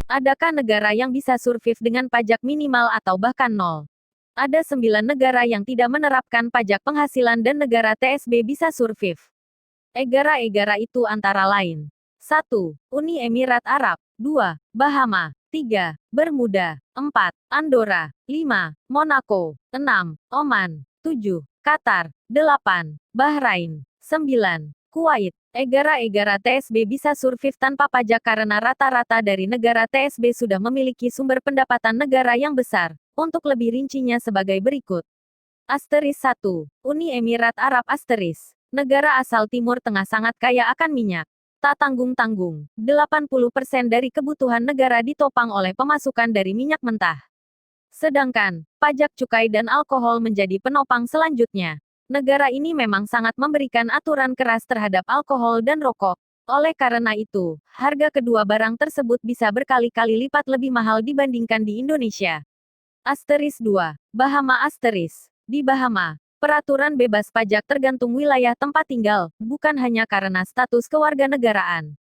Adakah negara yang bisa survive dengan pajak minimal atau bahkan nol? Ada 9 negara yang tidak menerapkan pajak penghasilan dan negara TSB bisa survive. Negara-negara itu antara lain. 1. Uni Emirat Arab. 2. Bahama. 3. Bermuda. 4. Andorra. 5. Monaco. 6. Oman. 7. Qatar. 8. Bahrain. 9. Kuwait. Negara-negara TSB bisa survive tanpa pajak karena rata-rata dari negara TSB sudah memiliki sumber pendapatan negara yang besar. Untuk lebih rincinya sebagai berikut. Asteris 1. Uni Emirat Arab Asteris. Negara asal Timur Tengah sangat kaya akan minyak. Tak tanggung-tanggung, 80% dari kebutuhan negara ditopang oleh pemasukan dari minyak mentah. Sedangkan, pajak cukai dan alkohol menjadi penopang selanjutnya. Negara ini memang sangat memberikan aturan keras terhadap alkohol dan rokok. Oleh karena itu, harga kedua barang tersebut bisa berkali-kali lipat lebih mahal dibandingkan di Indonesia. Asteris 2. Bahama Asteris. Di Bahama, peraturan bebas pajak tergantung wilayah tempat tinggal, bukan hanya karena status kewarganegaraan.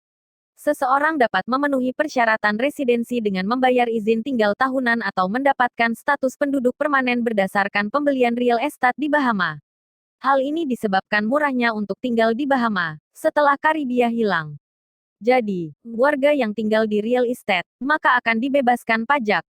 Seseorang dapat memenuhi persyaratan residensi dengan membayar izin tinggal tahunan atau mendapatkan status penduduk permanen berdasarkan pembelian real estate di Bahama. Hal ini disebabkan murahnya untuk tinggal di Bahama, setelah Karibia hilang. Jadi, warga yang tinggal di real estate, maka akan dibebaskan pajak.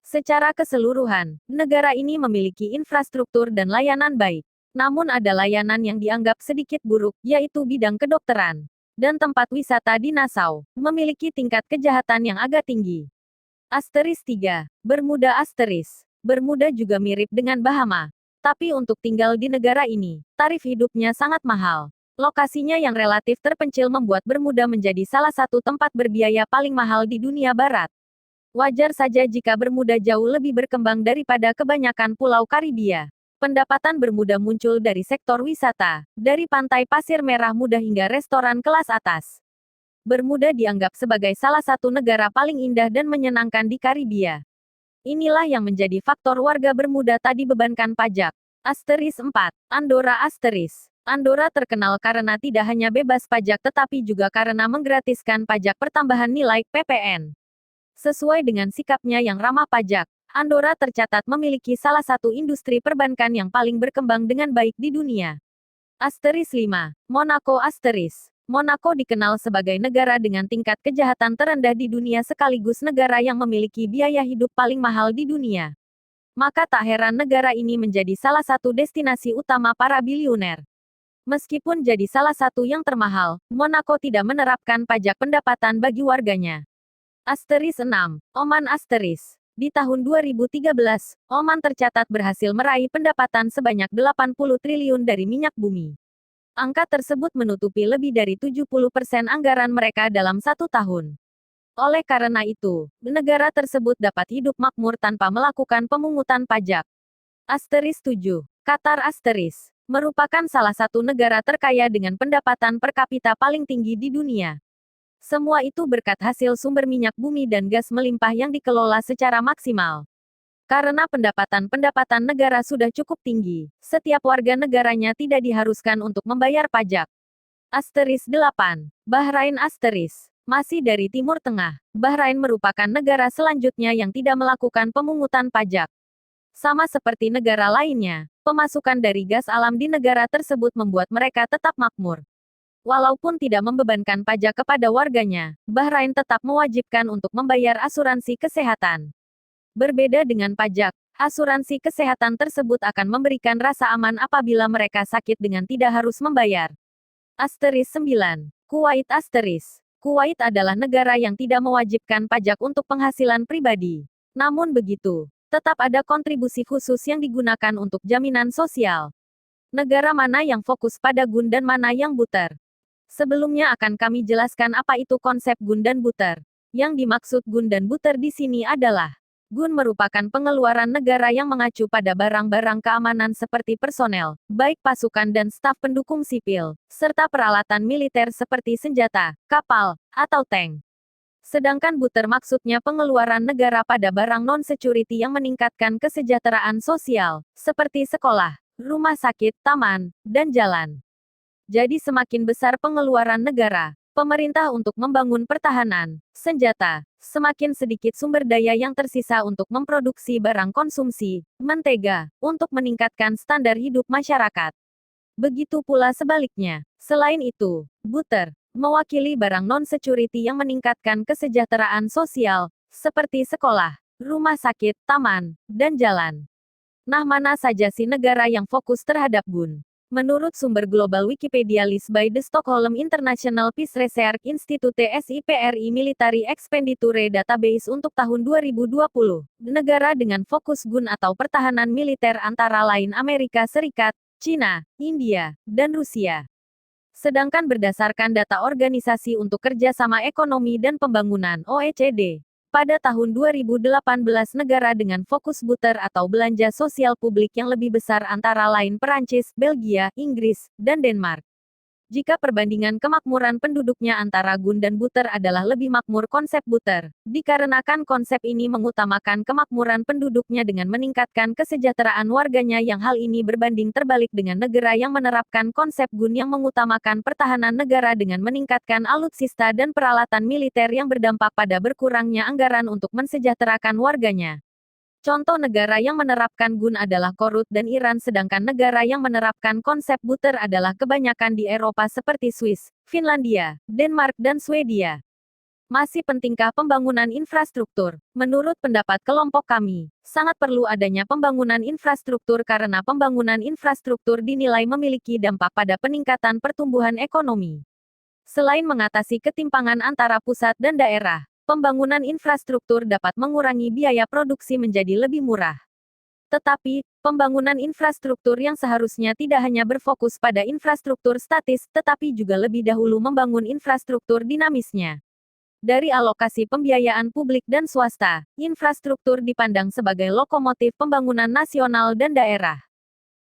Secara keseluruhan, negara ini memiliki infrastruktur dan layanan baik. Namun ada layanan yang dianggap sedikit buruk, yaitu bidang kedokteran. Dan tempat wisata di Nassau, memiliki tingkat kejahatan yang agak tinggi. Asteris 3. Bermuda Asteris. Bermuda juga mirip dengan Bahama. Tapi untuk tinggal di negara ini, tarif hidupnya sangat mahal. Lokasinya yang relatif terpencil membuat Bermuda menjadi salah satu tempat berbiaya paling mahal di dunia barat. Wajar saja jika Bermuda jauh lebih berkembang daripada kebanyakan pulau Karibia. Pendapatan Bermuda muncul dari sektor wisata, dari pantai pasir merah muda hingga restoran kelas atas. Bermuda dianggap sebagai salah satu negara paling indah dan menyenangkan di Karibia. Inilah yang menjadi faktor warga Bermuda tak dibebankan pajak. Asteris 4. Andorra Asteris. Andorra terkenal karena tidak hanya bebas pajak tetapi juga karena menggratiskan pajak pertambahan nilai (PPN). Sesuai dengan sikapnya yang ramah pajak, Andorra tercatat memiliki salah satu industri perbankan yang paling berkembang dengan baik di dunia. Asteris 5. Monaco Asteris. Monaco dikenal sebagai negara dengan tingkat kejahatan terendah di dunia sekaligus negara yang memiliki biaya hidup paling mahal di dunia. Maka tak heran negara ini menjadi salah satu destinasi utama para biliuner. Meskipun jadi salah satu yang termahal, Monaco tidak menerapkan pajak pendapatan bagi warganya. Asteris 6. Oman Asteris. Di tahun 2013, Oman tercatat berhasil meraih pendapatan sebanyak 80 triliun dari minyak bumi. Angka tersebut menutupi lebih dari 70% anggaran mereka dalam satu tahun. Oleh karena itu, negara tersebut dapat hidup makmur tanpa melakukan pemungutan pajak. Asteris 7. Qatar Asteris. Merupakan salah satu negara terkaya dengan pendapatan per kapita paling tinggi di dunia. Semua itu berkat hasil sumber minyak bumi dan gas melimpah yang dikelola secara maksimal. Karena pendapatan negara sudah cukup tinggi, setiap warga negaranya tidak diharuskan untuk membayar pajak. Asteris 8. Bahrain Asteris. Masih dari Timur Tengah, Bahrain merupakan negara selanjutnya yang tidak melakukan pemungutan pajak. Sama seperti negara lainnya, pemasukan dari gas alam di negara tersebut membuat mereka tetap makmur. Walaupun tidak membebankan pajak kepada warganya, Bahrain tetap mewajibkan untuk membayar asuransi kesehatan. Berbeda dengan pajak, asuransi kesehatan tersebut akan memberikan rasa aman apabila mereka sakit dengan tidak harus membayar. Asteris 9. Kuwait Asteris. Kuwait adalah negara yang tidak mewajibkan pajak untuk penghasilan pribadi. Namun begitu, tetap ada kontribusi khusus yang digunakan untuk jaminan sosial. Negara mana yang fokus pada gun dan mana yang buter? Sebelumnya akan kami jelaskan apa itu konsep gun dan buter. Yang dimaksud gun dan buter di sini adalah, gun merupakan pengeluaran negara yang mengacu pada barang-barang keamanan seperti personel, baik pasukan dan staf pendukung sipil, serta peralatan militer seperti senjata, kapal, atau tank. Sedangkan buter maksudnya pengeluaran negara pada barang non-security yang meningkatkan kesejahteraan sosial, seperti sekolah, rumah sakit, taman, dan jalan. Jadi semakin besar pengeluaran negara, pemerintah untuk membangun pertahanan, senjata, semakin sedikit sumber daya yang tersisa untuk memproduksi barang konsumsi, mentega, untuk meningkatkan standar hidup masyarakat. Begitu pula sebaliknya. Selain itu, Butter mewakili barang non-security yang meningkatkan kesejahteraan sosial, seperti sekolah, rumah sakit, taman, dan jalan. Nah, mana saja sih negara yang fokus terhadap GUN? Menurut sumber global Wikipedia list by the Stockholm International Peace Research Institute SIPRI Military Expenditure Database untuk tahun 2020, negara dengan fokus GUN atau pertahanan militer antara lain Amerika Serikat, China, India, dan Rusia. Sedangkan berdasarkan data Organisasi untuk Kerjasama Ekonomi dan Pembangunan (OECD), pada tahun 2018 negara dengan fokus Butter atau belanja sosial publik yang lebih besar antara lain Perancis, Belgia, Inggris, dan Denmark. Jika perbandingan kemakmuran penduduknya antara GUN dan Butter adalah lebih makmur konsep Butter, dikarenakan konsep ini mengutamakan kemakmuran penduduknya dengan meningkatkan kesejahteraan warganya yang hal ini berbanding terbalik dengan negara yang menerapkan konsep GUN yang mengutamakan pertahanan negara dengan meningkatkan alutsista dan peralatan militer yang berdampak pada berkurangnya anggaran untuk mensejahterakan warganya. Contoh negara yang menerapkan GUN adalah Korut dan Iran sedangkan negara yang menerapkan konsep Butter adalah kebanyakan di Eropa seperti Swiss, Finlandia, Denmark dan Swedia. Masih pentingkah pembangunan infrastruktur? Menurut pendapat kelompok kami, sangat perlu adanya pembangunan infrastruktur karena pembangunan infrastruktur dinilai memiliki dampak pada peningkatan pertumbuhan ekonomi. Selain mengatasi ketimpangan antara pusat dan daerah, pembangunan infrastruktur dapat mengurangi biaya produksi menjadi lebih murah. Tetapi, pembangunan infrastruktur yang seharusnya tidak hanya berfokus pada infrastruktur statis, tetapi juga lebih dahulu membangun infrastruktur dinamisnya. Dari alokasi pembiayaan publik dan swasta, infrastruktur dipandang sebagai lokomotif pembangunan nasional dan daerah.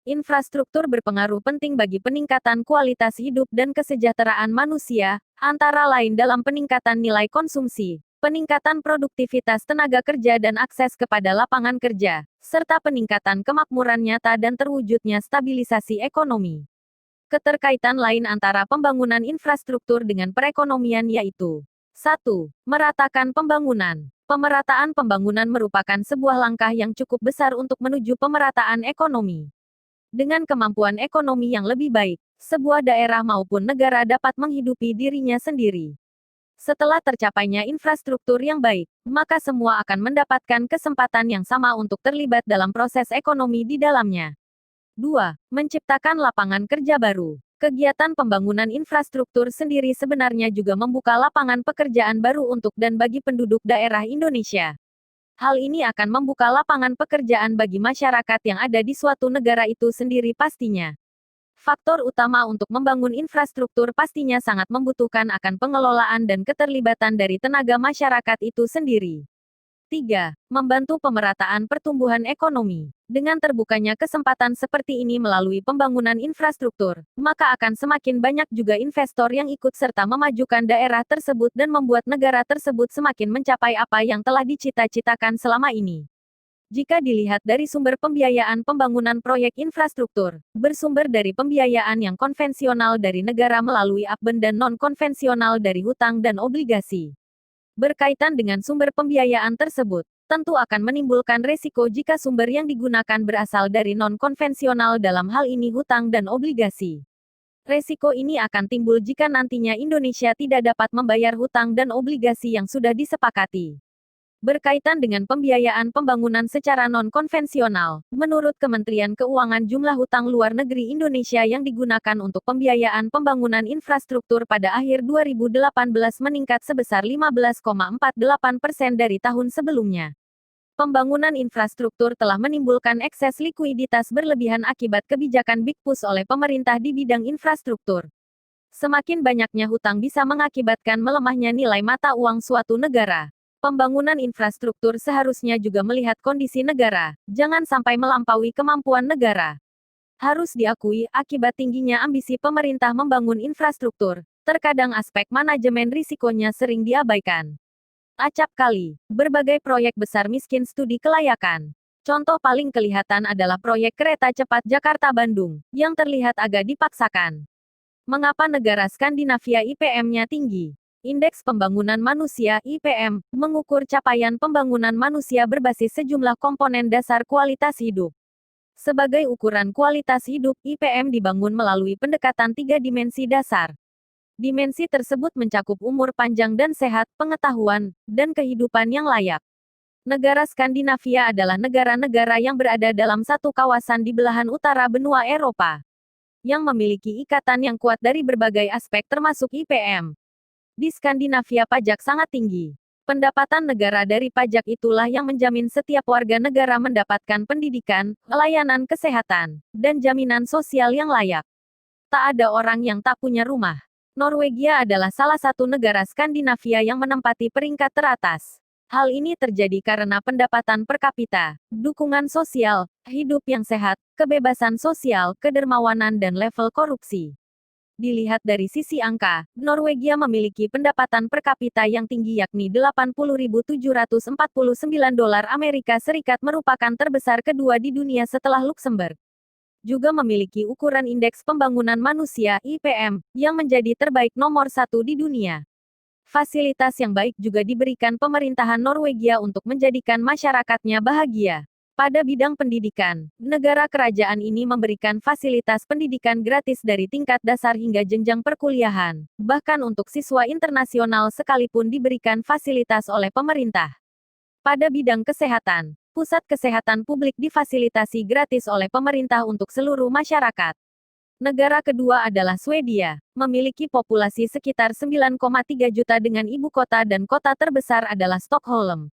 Infrastruktur berpengaruh penting bagi peningkatan kualitas hidup dan kesejahteraan manusia, antara lain dalam peningkatan nilai konsumsi, peningkatan produktivitas tenaga kerja dan akses kepada lapangan kerja, serta peningkatan kemakmuran nyata dan terwujudnya stabilisasi ekonomi. Keterkaitan lain antara pembangunan infrastruktur dengan perekonomian yaitu 1. Meratakan pembangunan. Pemerataan pembangunan merupakan sebuah langkah yang cukup besar untuk menuju pemerataan ekonomi. Dengan kemampuan ekonomi yang lebih baik, sebuah daerah maupun negara dapat menghidupi dirinya sendiri. Setelah tercapainya infrastruktur yang baik, maka semua akan mendapatkan kesempatan yang sama untuk terlibat dalam proses ekonomi di dalamnya. 2. Menciptakan lapangan kerja baru. Kegiatan pembangunan infrastruktur sendiri sebenarnya juga membuka lapangan pekerjaan baru untuk dan bagi penduduk daerah Indonesia. Hal ini akan membuka lapangan pekerjaan bagi masyarakat yang ada di suatu negara itu sendiri pastinya. Faktor utama untuk membangun infrastruktur pastinya sangat membutuhkan akan pengelolaan dan keterlibatan dari tenaga masyarakat itu sendiri. 3. Membantu pemerataan pertumbuhan ekonomi. Dengan terbukanya kesempatan seperti ini melalui pembangunan infrastruktur, maka akan semakin banyak juga investor yang ikut serta memajukan daerah tersebut dan membuat negara tersebut semakin mencapai apa yang telah dicita-citakan selama ini. Jika dilihat dari sumber pembiayaan pembangunan proyek infrastruktur, bersumber dari pembiayaan yang konvensional dari negara melalui APBN dan non-konvensional dari hutang dan obligasi. Berkaitan dengan sumber pembiayaan tersebut, tentu akan menimbulkan resiko jika sumber yang digunakan berasal dari non-konvensional dalam hal ini hutang dan obligasi. Resiko ini akan timbul jika nantinya Indonesia tidak dapat membayar hutang dan obligasi yang sudah disepakati. Berkaitan dengan pembiayaan pembangunan secara non-konvensional, menurut Kementerian Keuangan jumlah hutang luar negeri Indonesia yang digunakan untuk pembiayaan pembangunan infrastruktur pada akhir 2018 meningkat sebesar 15,48% dari tahun sebelumnya. Pembangunan infrastruktur telah menimbulkan ekses likuiditas berlebihan akibat kebijakan Big Push oleh pemerintah di bidang infrastruktur. Semakin banyaknya hutang bisa mengakibatkan melemahnya nilai mata uang suatu negara. Pembangunan infrastruktur seharusnya juga melihat kondisi negara, jangan sampai melampaui kemampuan negara. Harus diakui, akibat tingginya ambisi pemerintah membangun infrastruktur, terkadang aspek manajemen risikonya sering diabaikan. Acap kali, berbagai proyek besar miskin studi kelayakan. Contoh paling kelihatan adalah proyek kereta cepat Jakarta-Bandung, yang terlihat agak dipaksakan. Mengapa negara Skandinavia IPM-nya tinggi? Indeks Pembangunan Manusia (IPM) mengukur capaian pembangunan manusia berbasis sejumlah komponen dasar kualitas hidup. Sebagai ukuran kualitas hidup, IPM dibangun melalui pendekatan tiga dimensi dasar. Dimensi tersebut mencakup umur panjang dan sehat, pengetahuan, dan kehidupan yang layak. Negara Skandinavia adalah negara-negara yang berada dalam satu kawasan di belahan utara benua Eropa, yang memiliki ikatan yang kuat dari berbagai aspek termasuk IPM. Di Skandinavia pajak sangat tinggi. Pendapatan negara dari pajak itulah yang menjamin setiap warga negara mendapatkan pendidikan, layanan kesehatan, dan jaminan sosial yang layak. Tak ada orang yang tak punya rumah. Norwegia adalah salah satu negara Skandinavia yang menempati peringkat teratas. Hal ini terjadi karena pendapatan per kapita, dukungan sosial, hidup yang sehat, kebebasan sosial, kedermawanan dan level korupsi. Dilihat dari sisi angka, Norwegia memiliki pendapatan per kapita yang tinggi yakni $80.749 Amerika Serikat merupakan terbesar kedua di dunia setelah Luxembourg. Juga memiliki ukuran Indeks Pembangunan Manusia (IPM) yang menjadi terbaik nomor 1 di dunia. Fasilitas yang baik juga diberikan pemerintahan Norwegia untuk menjadikan masyarakatnya bahagia. Pada bidang pendidikan, negara kerajaan ini memberikan fasilitas pendidikan gratis dari tingkat dasar hingga jenjang perkuliahan, bahkan untuk siswa internasional sekalipun diberikan fasilitas oleh pemerintah. Pada bidang kesehatan, pusat kesehatan publik difasilitasi gratis oleh pemerintah untuk seluruh masyarakat. Negara kedua adalah Swedia, memiliki populasi sekitar 9,3 juta dengan ibu kota dan kota terbesar adalah Stockholm.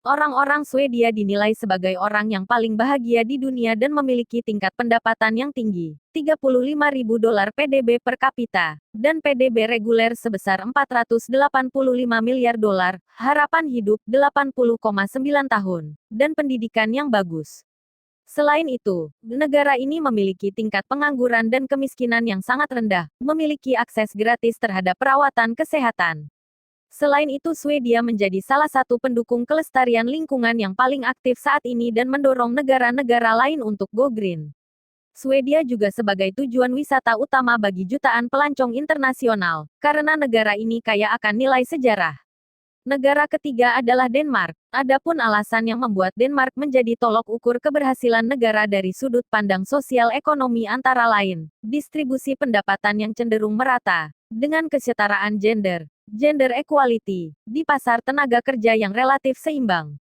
Orang-orang Swedia dinilai sebagai orang yang paling bahagia di dunia dan memiliki tingkat pendapatan yang tinggi, $35.000 PDB per kapita, dan PDB reguler sebesar $485 miliar, harapan hidup 80,9 tahun, dan pendidikan yang bagus. Selain itu, negara ini memiliki tingkat pengangguran dan kemiskinan yang sangat rendah, memiliki akses gratis terhadap perawatan kesehatan. Selain itu Swedia menjadi salah satu pendukung kelestarian lingkungan yang paling aktif saat ini dan mendorong negara-negara lain untuk go green. Swedia juga sebagai tujuan wisata utama bagi jutaan pelancong internasional, karena negara ini kaya akan nilai sejarah. Negara ketiga adalah Denmark. Adapun alasan yang membuat Denmark menjadi tolok ukur keberhasilan negara dari sudut pandang sosial ekonomi antara lain, distribusi pendapatan yang cenderung merata, dengan kesetaraan gender equality, di pasar tenaga kerja yang relatif seimbang.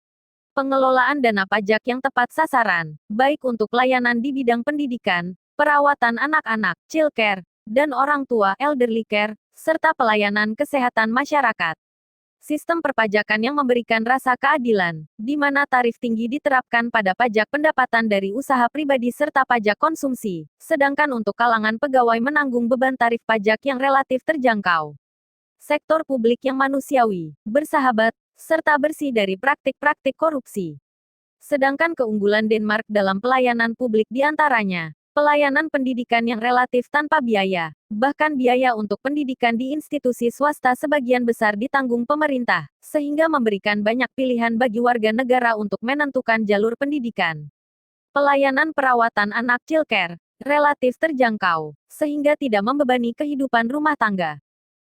Pengelolaan dana pajak yang tepat sasaran, baik untuk layanan di bidang pendidikan, perawatan anak-anak, childcare, dan orang tua, elderly care, serta pelayanan kesehatan masyarakat. Sistem perpajakan yang memberikan rasa keadilan, di mana tarif tinggi diterapkan pada pajak pendapatan dari usaha pribadi serta pajak konsumsi, sedangkan untuk kalangan pegawai menanggung beban tarif pajak yang relatif terjangkau. Sektor publik yang manusiawi, bersahabat, serta bersih dari praktik-praktik korupsi. Sedangkan keunggulan Denmark dalam pelayanan publik diantaranya, pelayanan pendidikan yang relatif tanpa biaya, bahkan biaya untuk pendidikan di institusi swasta sebagian besar ditanggung pemerintah, sehingga memberikan banyak pilihan bagi warga negara untuk menentukan jalur pendidikan. Pelayanan perawatan anak childcare, relatif terjangkau, sehingga tidak membebani kehidupan rumah tangga.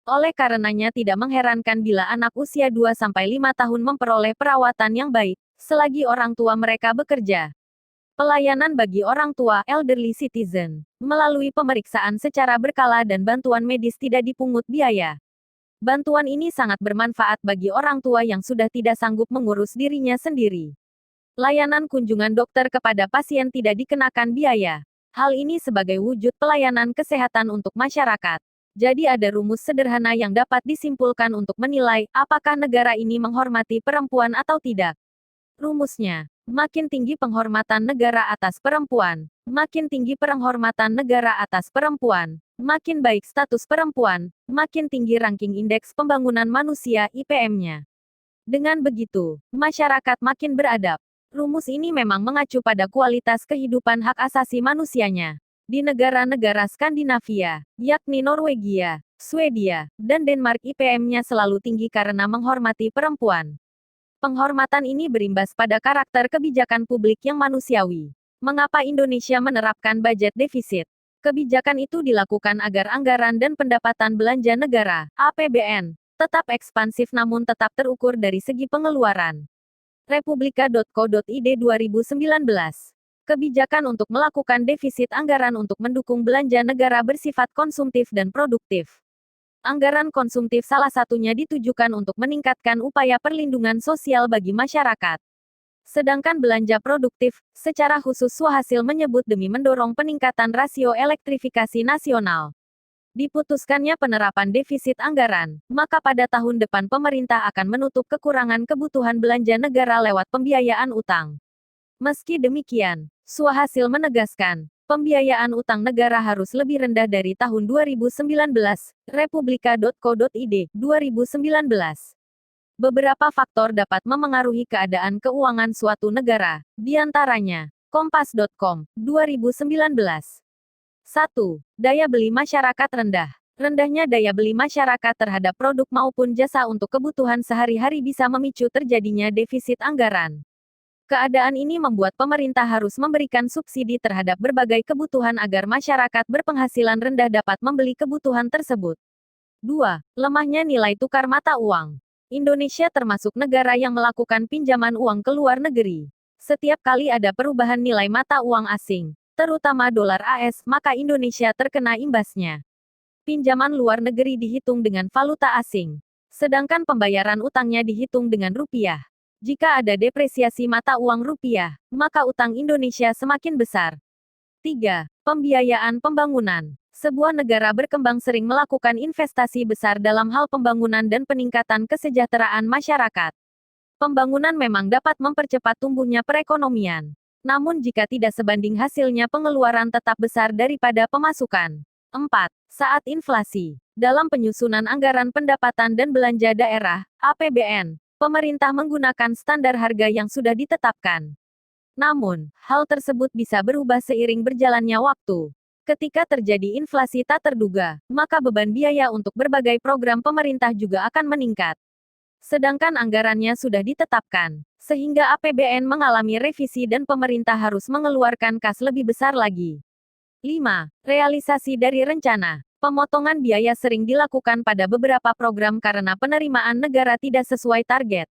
Oleh karenanya tidak mengherankan bila anak usia 2-5 tahun memperoleh perawatan yang baik, selagi orang tua mereka bekerja. Pelayanan bagi orang tua, elderly citizen, melalui pemeriksaan secara berkala dan bantuan medis tidak dipungut biaya. Bantuan ini sangat bermanfaat bagi orang tua yang sudah tidak sanggup mengurus dirinya sendiri. Layanan kunjungan dokter kepada pasien tidak dikenakan biaya. Hal ini sebagai wujud pelayanan kesehatan untuk masyarakat. Jadi ada rumus sederhana yang dapat disimpulkan untuk menilai apakah negara ini menghormati perempuan atau tidak. Rumusnya, makin tinggi penghormatan negara atas perempuan, makin tinggi penghormatan negara atas perempuan, makin baik status perempuan, makin tinggi ranking Indeks Pembangunan Manusia (IPM-nya). Dengan begitu, masyarakat makin beradab. Rumus ini memang mengacu pada kualitas kehidupan hak asasi manusianya. Di negara-negara Skandinavia, yakni Norwegia, Swedia, dan Denmark IPM-nya selalu tinggi karena menghormati perempuan. Penghormatan ini berimbas pada karakter kebijakan publik yang manusiawi. Mengapa Indonesia menerapkan budget defisit? Kebijakan itu dilakukan agar anggaran dan pendapatan belanja negara (APBN) tetap ekspansif namun tetap terukur dari segi pengeluaran. Republika.co.id 2019. Kebijakan untuk melakukan defisit anggaran untuk mendukung belanja negara bersifat konsumtif dan produktif. Anggaran konsumtif salah satunya ditujukan untuk meningkatkan upaya perlindungan sosial bagi masyarakat. Sedangkan belanja produktif, secara khusus Suhasil menyebut demi mendorong peningkatan rasio elektrifikasi nasional. Diputuskannya penerapan defisit anggaran, maka pada tahun depan pemerintah akan menutup kekurangan kebutuhan belanja negara lewat pembiayaan utang. Meski demikian, Suhasil menegaskan, pembiayaan utang negara harus lebih rendah dari tahun 2019, Republika.co.id, 2019. Beberapa faktor dapat memengaruhi keadaan keuangan suatu negara, diantaranya, Kompas.com, 2019. 1. Daya beli masyarakat rendah. Rendahnya daya beli masyarakat terhadap produk maupun jasa untuk kebutuhan sehari-hari bisa memicu terjadinya defisit anggaran. Keadaan ini membuat pemerintah harus memberikan subsidi terhadap berbagai kebutuhan agar masyarakat berpenghasilan rendah dapat membeli kebutuhan tersebut. 2. Lemahnya nilai tukar mata uang. Indonesia termasuk negara yang melakukan pinjaman uang ke luar negeri. Setiap kali ada perubahan nilai mata uang asing, terutama dolar AS, maka Indonesia terkena imbasnya. Pinjaman luar negeri dihitung dengan valuta asing, sedangkan pembayaran utangnya dihitung dengan rupiah. Jika ada depresiasi mata uang rupiah, maka utang Indonesia semakin besar. 3. Pembiayaan pembangunan. Sebuah negara berkembang sering melakukan investasi besar dalam hal pembangunan dan peningkatan kesejahteraan masyarakat. Pembangunan memang dapat mempercepat tumbuhnya perekonomian. Namun jika tidak sebanding hasilnya pengeluaran tetap besar daripada pemasukan. 4. Saat inflasi. Dalam penyusunan anggaran pendapatan dan belanja daerah, APBN, pemerintah menggunakan standar harga yang sudah ditetapkan. Namun, hal tersebut bisa berubah seiring berjalannya waktu. Ketika terjadi inflasi tak terduga, maka beban biaya untuk berbagai program pemerintah juga akan meningkat. Sedangkan anggarannya sudah ditetapkan, sehingga APBN mengalami revisi dan pemerintah harus mengeluarkan kas lebih besar lagi. 5. Realisasi dari rencana. Pemotongan biaya sering dilakukan pada beberapa program karena penerimaan negara tidak sesuai target.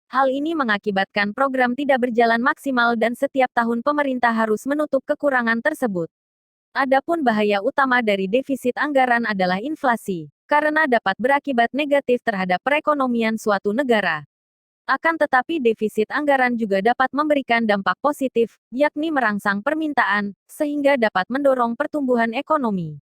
Hal ini mengakibatkan program tidak berjalan maksimal dan setiap tahun pemerintah harus menutup kekurangan tersebut. Adapun bahaya utama dari defisit anggaran adalah inflasi, karena dapat berakibat negatif terhadap perekonomian suatu negara. Akan tetapi defisit anggaran juga dapat memberikan dampak positif, yakni merangsang permintaan, sehingga dapat mendorong pertumbuhan ekonomi.